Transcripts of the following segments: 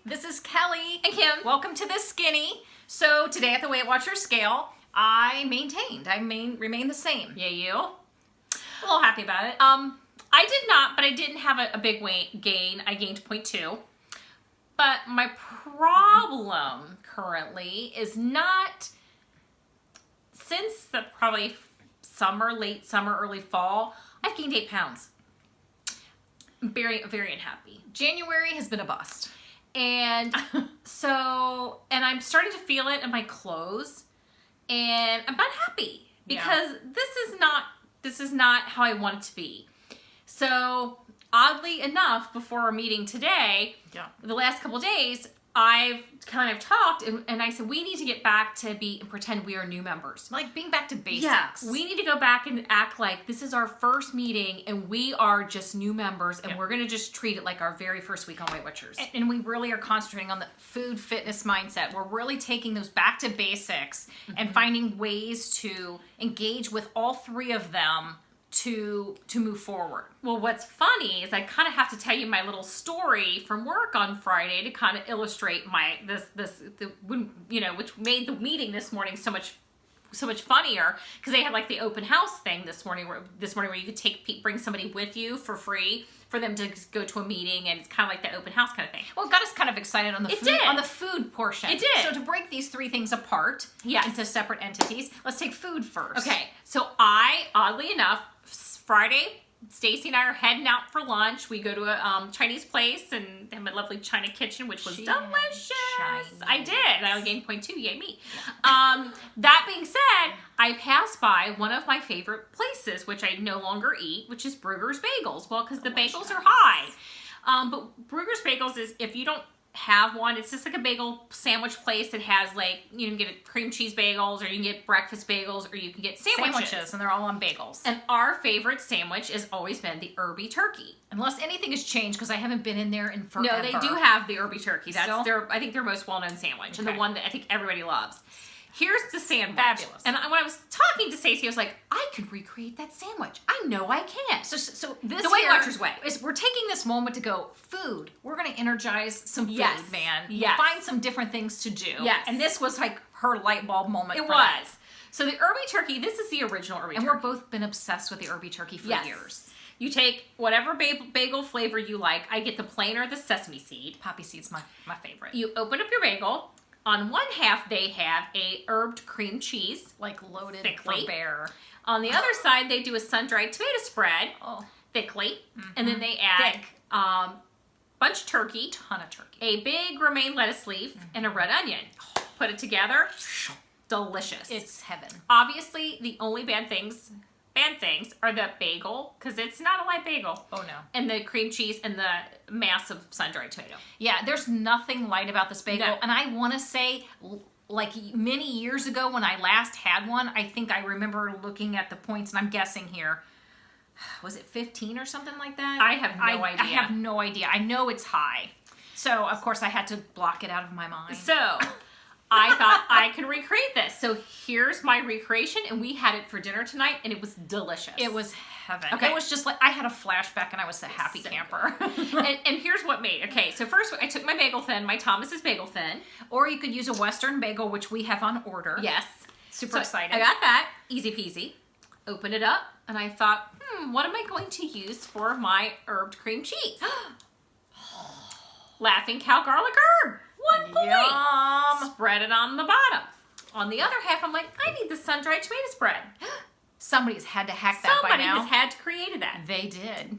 This is Kelly. And Kim. Welcome to The Skinny. So today at the Weight Watchers scale, I remained the same. Yeah, you? A little happy about it. I did not, but I didn't have a big weight gain. I gained 0.2. But my problem currently is not, since the probably late summer, early fall, I've gained 8 pounds. I'm very, very unhappy. January has been a bust. And and I'm starting to feel it in my clothes, and I'm not happy because this is not how I want it to be. So oddly enough, before our meeting today, the last couple of days, I've kind of talked and I said, we need to get back to pretend we are new members. Like being back to basics. Yeah, we need to go back and act like this is our first meeting and we are just new members and we're going to just treat it like our very first week on Weight Watchers. And we really are concentrating on the food fitness mindset. We're really taking those back to basics and finding ways to engage with all three of them to move forward. Well, what's funny is I kind of have to tell you my little story from work on Friday to kind of illustrate which made the meeting this morning so much funnier, because they had like the open house thing this morning where you could bring somebody with you for free for them to go to a meeting, and it's kind of like the open house kind of thing. Well, it got us kind of excited on the food portion. It did. So to break these three things apart into separate entities, let's take food first. Okay. So oddly enough, Friday, Stacy and I are heading out for lunch. We go to a Chinese place and they have a lovely China kitchen, which was delicious. I did. I gained 0.2. Yay me. That being said, I passed by one of my favorite places, which I no longer eat, which is Bruegger's Bagels. Well, because the bagels are high. But Bruegger's Bagels is, if you don't have one, it's just like a bagel sandwich place that has, like, you can get cream cheese bagels, or you can get breakfast bagels, or you can get sandwiches, and they're all on bagels. And our favorite sandwich has always been the Irby Turkey. Unless anything has changed, because I haven't been in there in forever. No, they do have the Irby Turkey. That's I think their most well-known sandwich, and the one that I think everybody loves. Here's the sandwich. Fabulous. And when I was talking to Stacey, I was like, I could recreate that sandwich. I know I can. So this the Weight Watchers way is we're taking this moment to go, food. We're going to energize some food, man. Yes. Find some different things to do. Yes. And this was like her light bulb moment. It was. So the Irby Turkey, this is the original Irby Turkey. And we've both been obsessed with the Irby Turkey for years. You take whatever bagel flavor you like. I get the plain or the sesame seed. Poppy seed's my favorite. You open up your bagel. On one half, they have a herbed cream cheese. Like loaded thickly. For bear. On the other side, they do a sun-dried tomato spread. Thickly. And then they add bunch of turkey. Ton of turkey. A big romaine lettuce leaf and a red onion. Put it together. Delicious. It's heaven. Obviously, the only bad things are the bagel, because it's not a light bagel. Oh, no. And the cream cheese and the massive sun-dried tomato. Yeah, there's nothing light about this bagel. No. And I want to say, like many years ago when I last had one, I think I remember looking at the points, and I'm guessing here, was it 15 or something like that? I have no idea. I have no idea. I know it's high. So, of course, I had to block it out of my mind. So I thought I could recreate this. So here's my recreation, and we had it for dinner tonight, and it was delicious. It was heaven. Okay. It was just like, I had a flashback, and I was a happy camper. and here's what made. Okay, so first I took my bagel thin, my Thomas's bagel thin. Or you could use a Western bagel, which we have on order. Yes. Super excited. I got that. Easy peasy. Opened it up, and I thought, what am I going to use for my herbed cream cheese? Laughing Cow Garlic Herb. 1 point. Yum. Spread it on the bottom. On the other half, I'm like, I need the sun-dried tomato spread. Somebody's had to hack that by now. Somebody has had to create that. They did.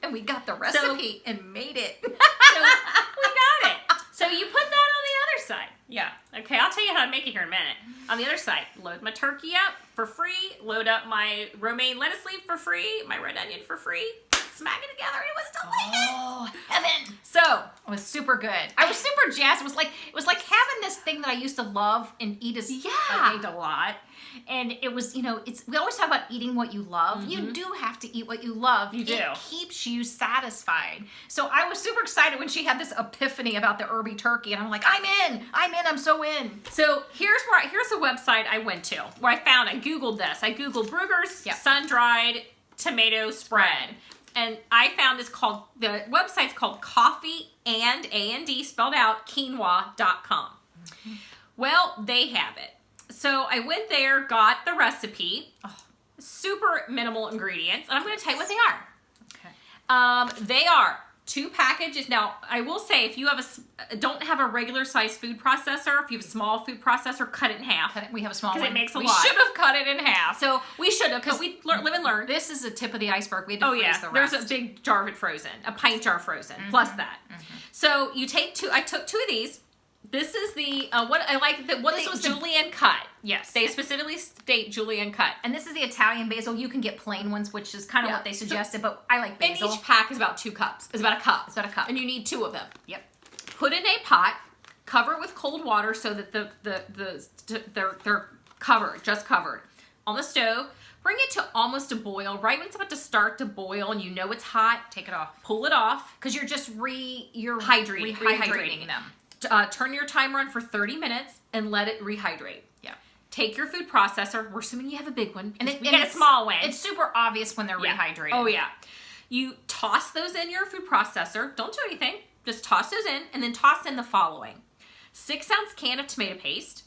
And we got the recipe and made it. So we got it. So you put that on the other side. Yeah. Okay, I'll tell you how to make it here in a minute. On the other side, load my turkey up for free. Load up my romaine lettuce leaf for free. My red onion for free. Smack it together. It was delicious. Oh, heaven. So it was super good. I was super jazzed. It was like having this thing that I used to love and eat I ate a lot. And it was, we always talk about eating what you love. You do have to eat what you love. You do. It keeps you satisfied. So I was super excited when she had this epiphany about the Irby Turkey. And I'm like, I'm so in. So here's the website I went to where I Googled this. I Googled Bruegger's sun-dried tomato spread. And I found the website's called coffee and A&D spelled out quinoa.com. Well, they have it. So I went there, got the recipe, super minimal ingredients, and I'm going to tell you what they are. Okay. They are 2 packages. Now, I will say, if you don't have a regular size food processor, if you have a small food processor, cut it in half. We have a small one. Because it makes a we lot. We should have cut it in half. So we should have, because we live and learn. This is the tip of the iceberg. We had to freeze the rest. There's a big jar of it frozen, a pint jar frozen, plus that. So you take 2. I took 2 of these. This is the what I like. This was julienne cut. Yes. They specifically state julienne cut. And this is the Italian basil. You can get plain ones, which is kind of what they suggested, but I like basil. And each pack is about 2 cups. It's about a cup. It's about a cup. And you need 2 of them. Yep. Put in a pot, cover it with cold water so that they're covered, just covered. On the stove, bring it to almost a boil. Right when it's about to start to boil and you know it's hot, Take it off. pull it off. Because you're just rehydrating them. Turn your timer on for 30 minutes and let it rehydrate. Yeah. Take your food processor. We're assuming you have a big one. And we and get a it's- small one. It's super obvious when they're rehydrated. Oh, yeah. You toss those in your food processor. Don't do anything. Just toss those in and then toss in the following. 6-ounce can of tomato paste.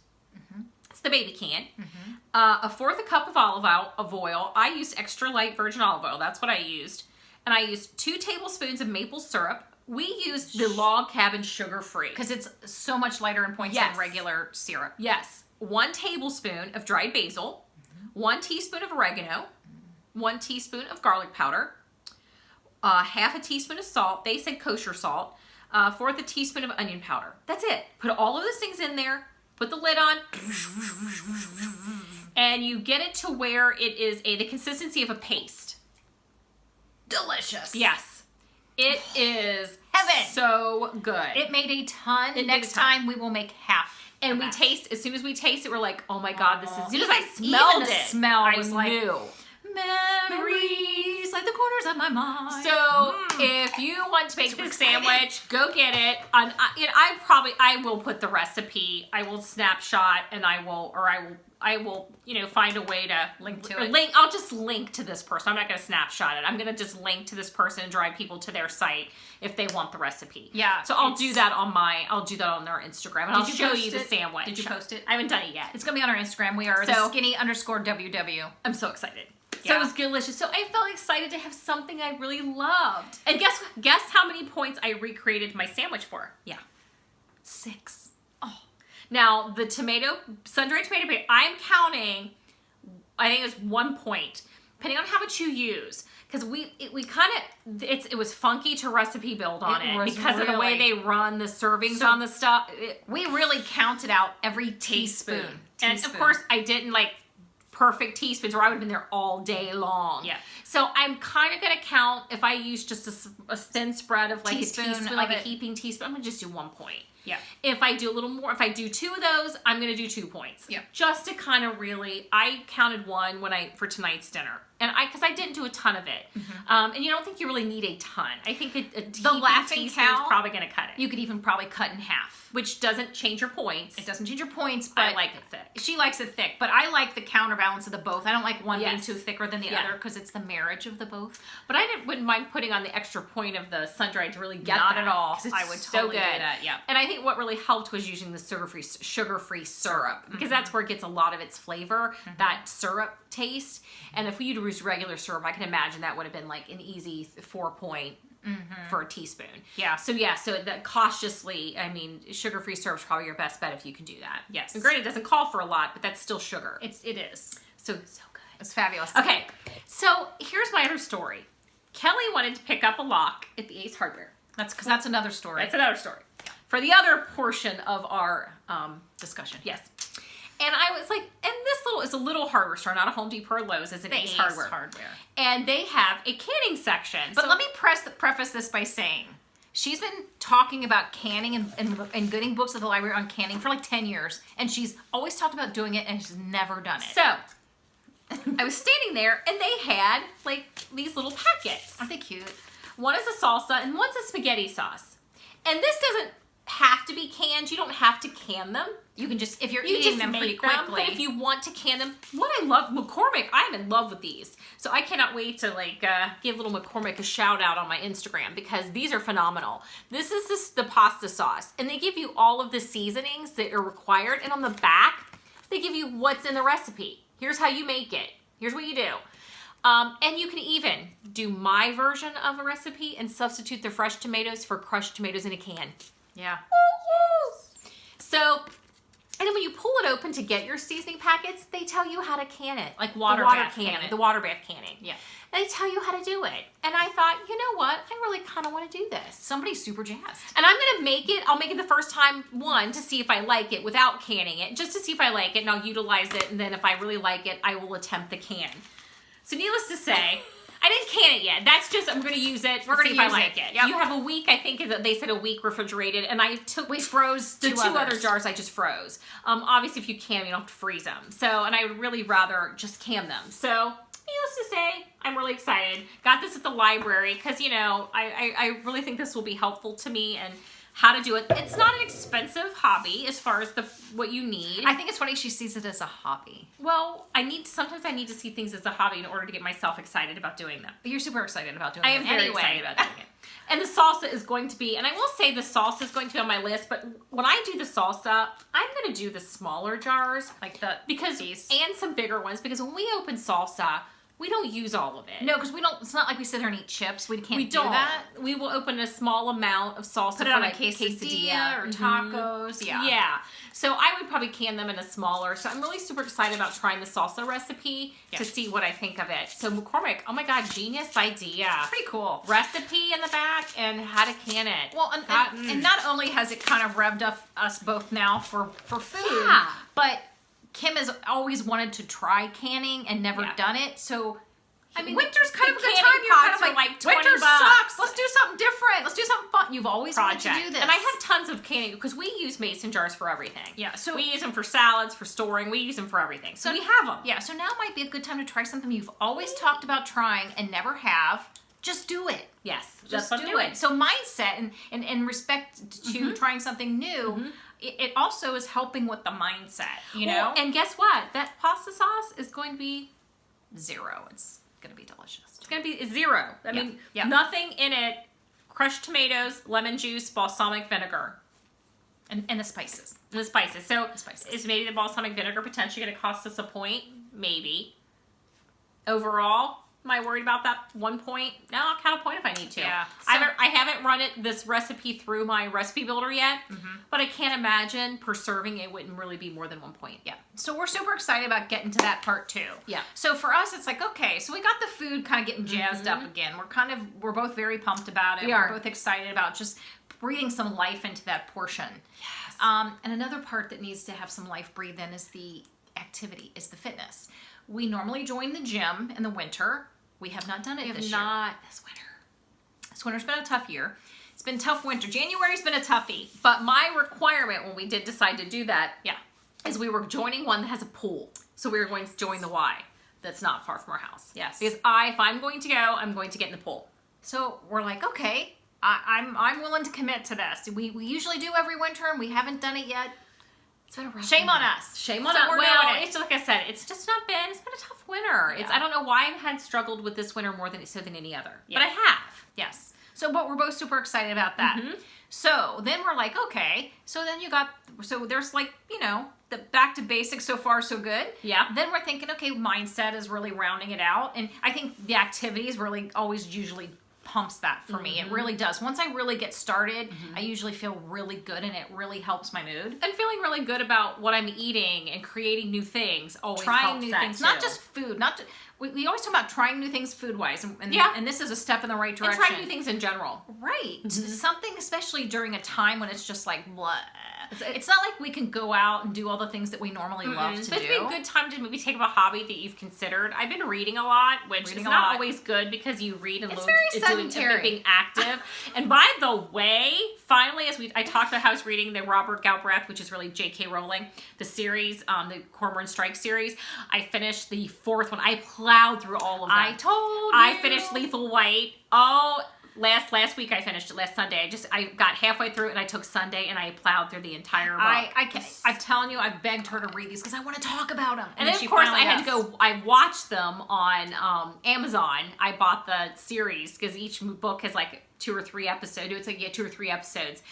It's the baby can. A 1/4 cup of olive oil. I used extra light virgin olive oil. That's what I used. And I used 2 tablespoons of maple syrup. We used the Log Cabin sugar-free. Because it's so much lighter in points than regular syrup. Yes. 1 tablespoon of dried basil, 1 teaspoon of oregano, 1 teaspoon of garlic powder, 1/2 teaspoon of salt. They said kosher salt. 1/4 teaspoon of onion powder. That's it. Put all of those things in there. Put the lid on. And you get it to where it is the consistency of a paste. Delicious. Yes. It is Heaven. so good. It made a ton. It made Next a ton. time we will make half. And we that. taste, as soon as we taste it, we're like, oh my God, this is, as soon as I Even smelled the it, smell I was like, knew. Memories like the corners of my mind. So if you want to make Super this excited. sandwich, go get it. I will put the recipe. I will snapshot and I will find a way to Link to it. I'll just link to this person. I'm not going to snapshot it. I'm going to just link to this person and drive people to their site if they want the recipe. Yeah, So I'll do that on their Instagram and I'll Did you show post you the it? sandwich. Did you post it? I haven't done it yet. It's gonna be on our Instagram. We are the skinny_WW. I'm so excited. So Yeah. it was delicious. So I felt excited to have something I really loved. And guess how many points I recreated my sandwich for? Yeah. 6. Oh. Now the sun-dried tomato paste, I'm counting, I think it's 1 point, depending on how much you use. Because it was funky to recipe build on it was because of the way really- they run the servings So- on the stuff. We really counted out every teaspoon. And of course, I didn't like perfect teaspoons or I would have been there all day long. Yeah. So I'm kind of going to count if I use just a thin spread of like Teaspoon a teaspoon, of like a it. heaping teaspoon. I'm going to just do 1 point. Yeah. If I do a little more, if I do 2 of those, I'm going to do 2 points. Yeah. Just to kind of I counted 1 for tonight's dinner. And because I didn't do a ton of it. And you don't think you really need a ton. I think a heaping Laughing teaspoon is Cow, probably going to cut it. You could even probably cut in half. Which doesn't change your points. It doesn't change your points, but I like it thick. She likes it thick, but I like the counterbalance of the both. I don't like one being Yes. too thicker than the Yeah. other because it's the marriage of the both. But I wouldn't mind putting on the extra point of the sun-dried to really get Not that, at all. 'cause it's I would so totally good. do that, yeah. And I think what really helped was using the sugar-free syrup because that's where it gets a lot of its flavor, that syrup taste. And if we had used regular syrup, I can imagine that would have been like an easy 4 point for a teaspoon. Yeah. So that cautiously, I mean, sugar-free syrup is probably your best bet if you can do that. Yes. And granted, it doesn't call for a lot, but that's still sugar. It is. So good. It's fabulous. Okay, so here's my other story. Kelly wanted to pick up a lock at the Ace Hardware. That's another story. That's another story. For the other portion of our discussion. yes. And I was like, and this is a little hardware store, not a Home Depot or Lowe's, it's an Ace Hardware. And they have a canning section. But let me preface this by saying, she's been talking about canning and getting books at the library on canning for like 10 years. And she's always talked about doing it and she's never done it. So, I was standing there and they had like these little packets. Aren't they cute? One is a salsa and one's a spaghetti sauce. And this doesn't have to be canned. You don't have to can them. You can just, if you're You eating just them pretty make them, quickly. but if you want to can them, what I love, McCormick, I'm in love with these. So I cannot wait to give little McCormick a shout out on my Instagram because these are phenomenal. This is the pasta sauce, and they give you all of the seasonings that are required, and on the back, they give you what's in the recipe. Here's how you make it. Here's what you do. And you can even do my version of a recipe and substitute the fresh tomatoes for crushed tomatoes in a can. Yeah. So, and then when you pull it open to get your seasoning packets, they tell you how to can it. Like water bath canning. The water bath canning. Yeah. And they tell you how to do it. And I thought, you know what? I really kind of want to do this. Somebody's super jazzed. And I'm going to make it. I'll make it the first time, one, to see if I like it without canning it. Just to see if I like it, and I'll utilize it. And then if I really like it, I will attempt the can. So needless to say, I didn't can it yet. That's just, I'm going to use it. We're going to see if use I like it. Yep. You have a week, I think they said a week refrigerated. And I took... We froze the two other others. jars I just froze. Obviously, if you can, you don't have to freeze them. So, and I would really rather just can them. So, needless to say, I'm really excited. Got this at the library because, you know, I really think this will be helpful to me and how to do it. It's not an expensive hobby as far as what you need. I think it's funny she sees it as a hobby. Well, sometimes I need to see things as a hobby in order to get myself excited about doing them. But you're super excited about doing it. I am very excited about doing it. And the salsa is going to be, and I will say the salsa is going to be on my list, but when I do the salsa, I'm going to do the smaller jars. Like the these. And some bigger ones, because when we open salsa, we don't use all of it. No, because we don't, it's not like we sit there and eat chips. We can't don't. do that. We will open a small amount of salsa. Put it on a quesadilla or tacos. Yeah. Yeah. So I would probably can them in a smaller. So I'm really super excited about trying the salsa recipe to see what I think of it. So McCormick, oh my God, genius idea. Pretty cool. Recipe in the back and how to can it. Well, and not only has it kind of revved up us both now for food, but Kim has always wanted to try canning and never done it. So, I mean, winter's kind of a good time. You're kind of like winter sucks. Let's do something different. Let's do something fun. You've always wanted to do this. And I have tons of canning because we use mason jars for everything. Yeah. So we use them for salads, for storing. We use them for everything. So we have them. Yeah. So now might be a good time to try something you've always talked about trying and never have. Just do it. Yes. Just do it. So mindset and in respect to trying something new, it also is helping with the mindset, you know? And guess what? That pasta sauce is going to be 0. It's going to be delicious. It's going to be 0. I mean, nothing in it. Crushed tomatoes, lemon juice, balsamic vinegar. And the spices. And the spices. So is maybe the balsamic vinegar potentially going to cost us a point? Maybe. Overall, am I worried about that 1 point? No, I'll count a point if I need to. Yeah. I haven't run this recipe through my recipe builder yet, but I can't imagine preserving it wouldn't really be more than 1 point. Yeah. So we're super excited about getting to that part too. Yeah. So for us, it's like, okay, so we got the food kind of getting jazzed up again. We're both very pumped about it. We're both excited about just breathing some life into that portion. Yes. And another part that needs to have some life breathed in is the activity, is the fitness. We normally join the gym in the winter. We have not done it this year. This winter. This winter's been a tough year. It's been a tough winter. January's been a toughie. But my requirement when we did decide to do that, is we were joining one that has a pool. So we were going to join the Y that's not far from our house. Yes. Because if I'm going to go, I'm going to get in the pool. So we're like, okay, I'm willing to commit to this. We usually do every winter and we haven't done it yet. It's been a rough Shame on us. Shame on us. We're doing it. It's like I said, it's just not been. It's been a tough winter. Yeah. I don't know why I had struggled with this winter more than any other, Yeah. but I have. Yes. So, but we're both super excited about that. So then we're like, okay. So then there's like, you know, the back to basics so far so good. Yeah. Then we're thinking, okay, mindset is really rounding it out, and I think the activities really always usually pumps that for me. It really does. Once I really get started, I usually feel really good and it really helps my mood. And feeling really good about what I'm eating and creating new things always Trying helps new that things, too. not just food, we always talk about trying new things food-wise, and this is a step in the right and direction. trying new things in general. Right. Something especially during a time when it's just like, blah. It's not like we can go out and do all the things that we normally love to But do. it'd be a good time to maybe take up a hobby that you've considered. I've been reading a lot, which is not always good because you read and It's very sedentary. being active. And by the way, finally, I talked about how I was reading the Robert Galbraith, which is really J.K. Rowling, the series, the Cormoran Strike series. I finished the 4th one. I plowed through all of them. I told you. I finished Lethal White. Oh, last week I finished it last Sunday. I got halfway through and I took Sunday and I plowed through the entire book. I'm telling you, I begged her to read these because I want to talk about them. And then, of course, I had to go. I watched them on Amazon. I bought the series because each book has like 2 or 3 episodes. It's like 2 or 3 episodes,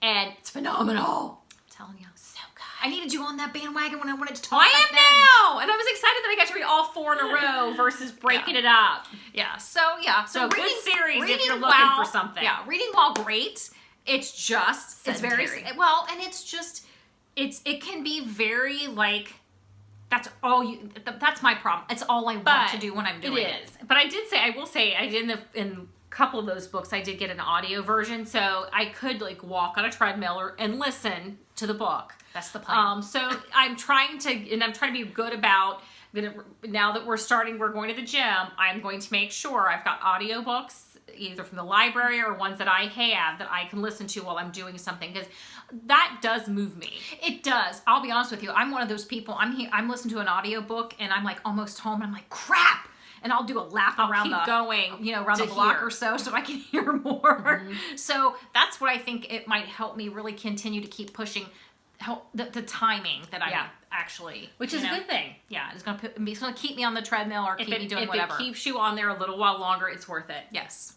and it's phenomenal. I'm telling you, So good. I needed you on that bandwagon when I wanted to talk. I am now, and I was excited that I got to read all 4 in a row versus breaking it up. Yeah. So good series if you're looking while, for something. Yeah, reading while great. It's just it's very well, and it's just it can be very like. That's all you. That's my problem. It's all I want to do when I'm doing it. But I will say, I did in a couple of those books, I did get an audio version, so I could like walk on a treadmill and listen to the book. That's the plan. So I'm trying to be good about. Now that we're going to the gym, I'm going to make sure I've got audiobooks either from the library or ones that I have that I can listen to while I'm doing something, because that does move me. It does. I'll be honest with you. I'm one of those people. I'm listening to an audiobook and I'm like almost home and I'm like, crap. And I'll do a lap around the block or so I can hear more. Mm-hmm. So that's what I think it might help me really continue to keep pushing the timing that I actually, which is a good thing. Yeah, it's gonna keep me on the treadmill or keep me doing whatever. If it keeps you on there a little while longer, it's worth it. Yes.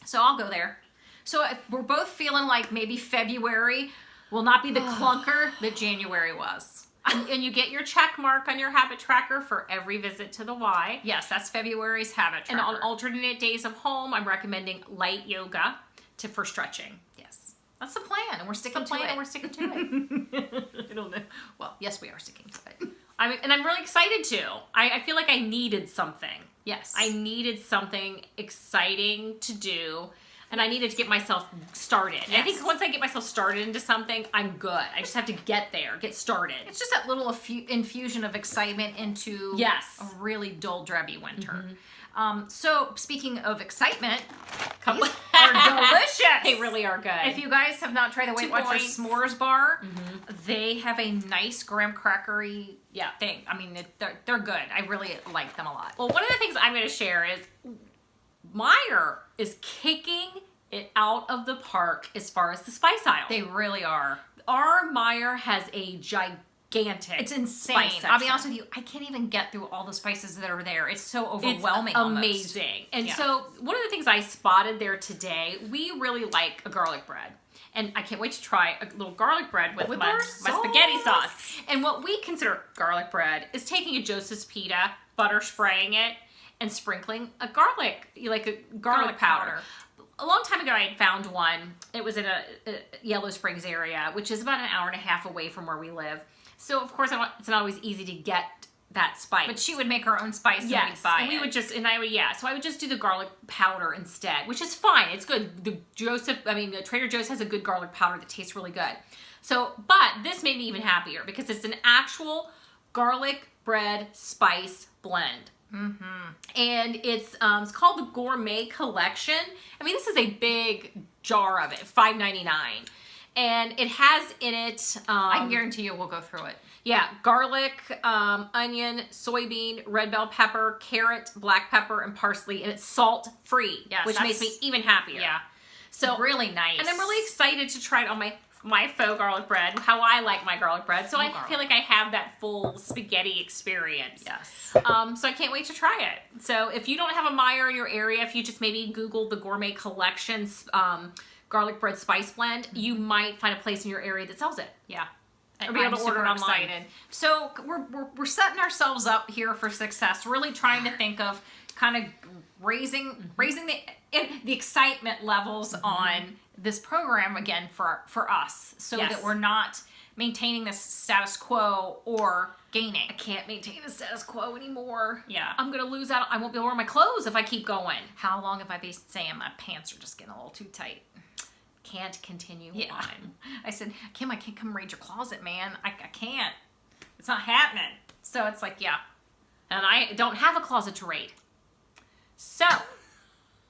So I'll go there. So if we're both feeling like maybe February will not be the clunker that January was. And you get your check mark on your habit tracker for every visit to the Y. Yes, that's February's habit tracker. And on alternate days of home, I'm recommending light yoga for stretching. Yes. That's the plan, and we're sticking to it. I don't know. Well, yes, we are sticking to it. I'm really excited to. I feel like I needed something. Yes. I needed something exciting to do, and I needed to get myself started. Yes. And I think once I get myself started into something, I'm good. I just have to get started. It's just that little infusion of excitement into a really dull, drabby winter. Mm-hmm. So, speaking of excitement, these are delicious. They really are good. If you guys have not tried the Weight Watchers S'mores Bar, they have a nice graham crackery thing. I mean, they're good. I really like them a lot. Well, one of the things I'm going to share is Meijer is kicking it out of the park as far as the spice aisle. They really are. Our Meijer has a gigantic It's insane. I'll be honest with you, I can't even get through all the spices that are there. It's so overwhelming. It's amazing. And so one of the things I spotted there today, we really like a garlic bread. And I can't wait to try a little garlic bread with my spaghetti sauce. And what we consider garlic bread is taking a Joseph's Pita, butter spraying it, and sprinkling a garlic powder. A long time ago, I had found one. It was in a Yellow Springs area, which is about an hour and a half away from where we live. So, of course, it's not always easy to get that spice. But she would make her own spice and we'd buy it. So I would just do the garlic powder instead, which is fine. It's good. The Trader Joe's has a good garlic powder that tastes really good. So, but this made me even happier because it's an actual garlic bread spice blend. Mm-hmm. And it's called the Gourmet Collection. I mean, this is a big jar of it, $5.99. And it has in it... I can guarantee you we'll go through it. Yeah, garlic, onion, soybean, red bell pepper, carrot, black pepper, and parsley. And it's salt-free, which makes me even happier. Yeah. So really nice. And I'm really excited to try it on my faux garlic bread, how I like my garlic bread. So I feel like I have that full spaghetti experience. Yes. So I can't wait to try it. So if you don't have a Meijer in your area, if you just maybe Google the Gourmet Collections garlic bread spice blend, you might find a place in your area that sells it. Yeah. Or be able to order it online. Excited. So we're setting ourselves up here for success, really trying to think of kind of raising the excitement levels on this program again for us, so that we're not maintaining this status quo or gaining. I can't maintain the status quo anymore. Yeah. I'm going to lose out. I won't be able to wear my clothes if I keep going. How long have I been saying my pants are just getting a little too tight? Can't continue on. I said, Kim, I can't come raid your closet, man. I can't. It's not happening. So it's like, yeah. And I don't have a closet to raid. So.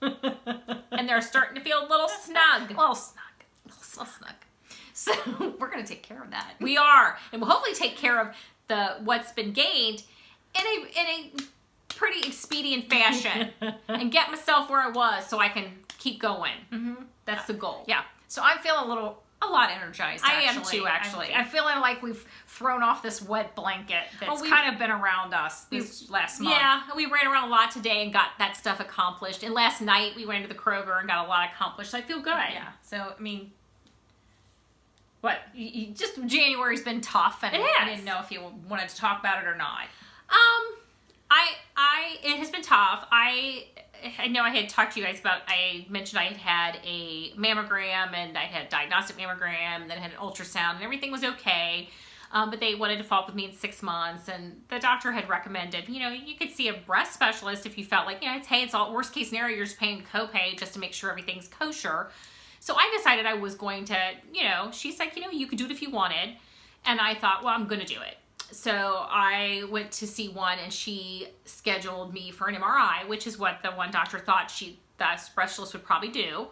And they're starting to feel a little snug. A little snug. So we're going to take care of that. We are. And we'll hopefully take care of what's been gained in a pretty expedient fashion and get myself where I was so I can keep going. That's the goal. Yeah. So I'm feeling a lot energized, actually. I am too, actually. I'm feeling like we've thrown off this wet blanket that's kind of been around us this last month. Yeah, we ran around a lot today and got that stuff accomplished. And last night we went to the Kroger and got a lot accomplished. So I feel good. Yeah. So, I mean, what? Just January's been tough, and I didn't know if you wanted to talk about it or not. It has been tough. I know I had talked to you guys about, I mentioned I had a mammogram and I had a diagnostic mammogram, and then I had an ultrasound, and everything was okay. But they wanted to follow up with me in 6 months, and the doctor had recommended, you could see a breast specialist if you felt like, it's all worst case scenario, you're just paying copay just to make sure everything's kosher. So I decided I was going to, she's like, you could do it if you wanted. And I thought, well, I'm going to do it. So I went to see one, and she scheduled me for an MRI, which is what the one doctor thought that specialist would probably do.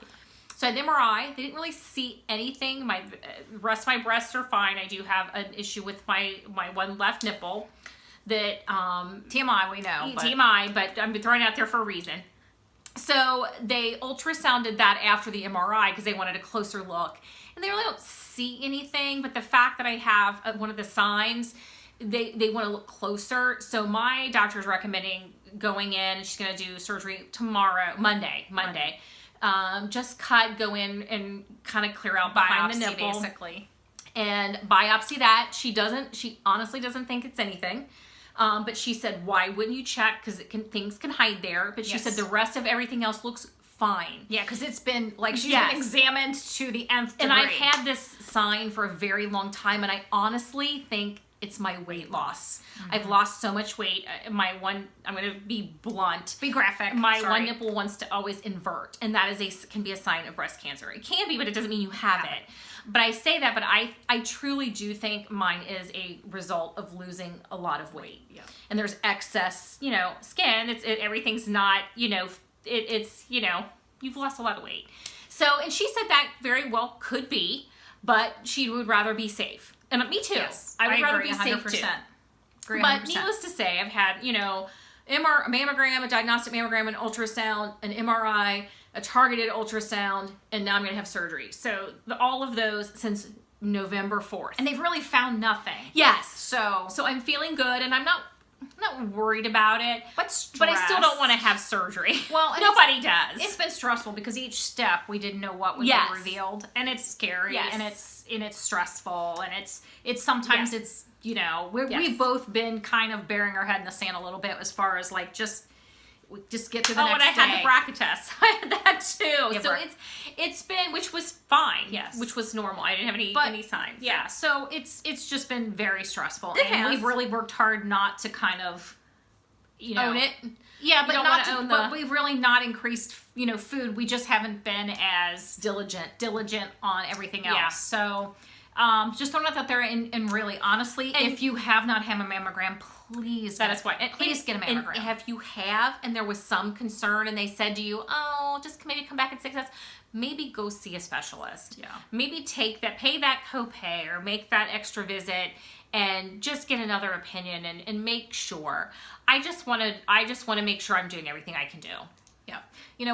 So I had the MRI. They didn't really see anything. The rest of my breasts are fine. I do have an issue with my one left nipple that TMI, we know. TMI, but I'm throwing it out there for a reason. So they ultrasounded that after the MRI because they wanted a closer look. And they really don't see anything, but the fact that I have one of the signs, they want to look closer. So my doctor's recommending going in, and she's going to do surgery tomorrow, Monday. Just go in and kind of clear out behind the nipple. Basically. And biopsy that. She honestly doesn't think it's anything. But she said, why wouldn't you check? Because things can hide there. But she said the rest of everything else looks fine. Yeah, because it's been, she's been examined to the nth degree. And I've had this sign for a very long time, and I honestly think it's my weight loss. I've lost so much weight. I'm going to be blunt. Be graphic. One nipple wants to always invert, and that can be a sign of breast cancer. It can be, but it doesn't mean you have it. But I say that, but I truly do think mine is a result of losing a lot of weight. Yeah. And there's excess, skin. Everything's not, you've lost a lot of weight. So, and she said that very well could be, but she would rather be safe. And me too. Yes, I would rather agree, be 100%. safe too. Agree 100%. But needless to say, I've had, a mammogram, a diagnostic mammogram, an ultrasound, an MRI, a targeted ultrasound, and now I'm going to have surgery. So all of those since November 4th. And they've really found nothing. Yes. So I'm feeling good, and I'm not worried about it. But I still don't want to have surgery. Well, nobody does. It's been stressful because each step we didn't know what would be revealed, and it's scary, and it's stressful, and it's sometimes it's we've both been kind of burying our head in the sand a little bit as far as just get to the next day. Oh, and I had the BRCA test. I had that too. Yeah, so it's been, which was fine. Yes. Which was normal. I didn't have any signs. Yeah. So it's just been very stressful. It and has. we've really worked hard not to kind of, own it. Yeah, but don't not wanna own but we've really not increased, food. We just haven't been as diligent on everything else. Yeah. So just throwing that out there, and really honestly, if you have not had a mammogram, please get a mammogram. And if you have, and there was some concern, and they said to you, just maybe come back in 6 months, maybe go see a specialist. Yeah. Maybe pay that copay, or make that extra visit, and just get another opinion and make sure. I just want to make sure I'm doing everything I can do. Yeah.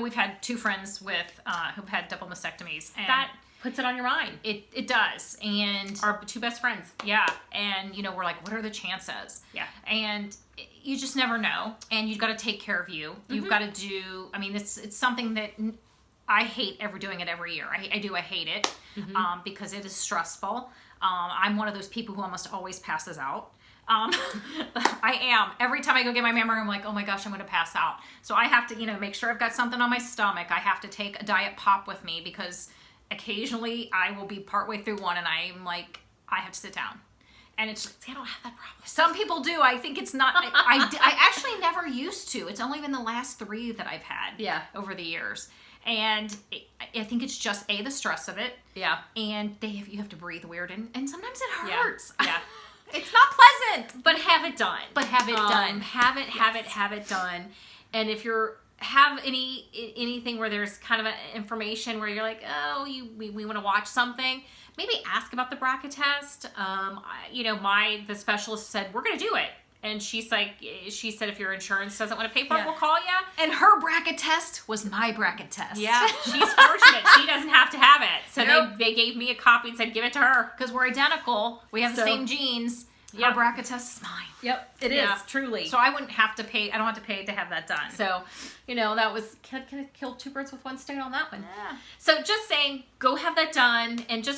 We've had 2 friends who've had double mastectomies, and that puts it on your mind. It does. And our 2 best friends. Yeah. And, we're like, what are the chances? Yeah. And you just never know. And you've got to take care of you. You've got to do, it's something that I hate doing it every year. I hate it because it is stressful. I'm one of those people who almost always passes out. I am. Every time I go get my mammogram, I'm like, oh my gosh, I'm going to pass out. So I have to, make sure I've got something on my stomach. I have to take a diet pop with me because occasionally I will be partway through one and I'm like, I have to sit down. And it's, I don't have that problem. Some people do. I think it's not, I actually never used to. It's only been the last 3 that I've had over the years. And I think it's just the stress of it. Yeah. And you have to breathe weird, and sometimes it hurts. Yeah. It's not pleasant. But have it done. Have it done. And if have anything where there's kind of information where you're like, we want to watch something, maybe ask about the BRCA test. The specialist said, we're going to do it. and she said if your insurance doesn't want to pay for it, we'll call you. And her bracket test was my bracket test. Yeah, she's fortunate. She doesn't have to have it. So Nope. they gave me a copy and said, give it to her. Because we're identical. We have the same genes. Her bracket test is mine. Yep, it is, truly. So I wouldn't have to pay, I don't have to pay to have that done. So, that was, can I kill two birds with one stone on that one? Yeah. So just saying, go have that done and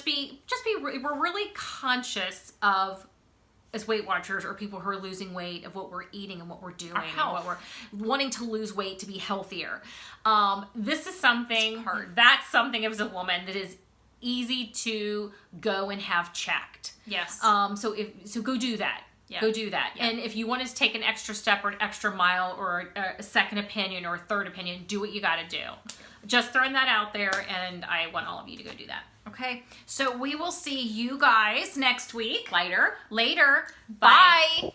we're really conscious of, as Weight Watchers or people who are losing weight, of what we're eating and what we're doing and what we're wanting to lose weight to be healthier. This is something, that's something as a woman that is easy to go and have checked. Yes. So go do that. Yeah. Go do that. Yeah. And if you want to take an extra step or an extra mile or a second opinion or a third opinion, do what you got to do. Just throwing that out there, and I want all of you to go do that. Okay. So we will see you guys next week. Later. Later. Bye. Bye.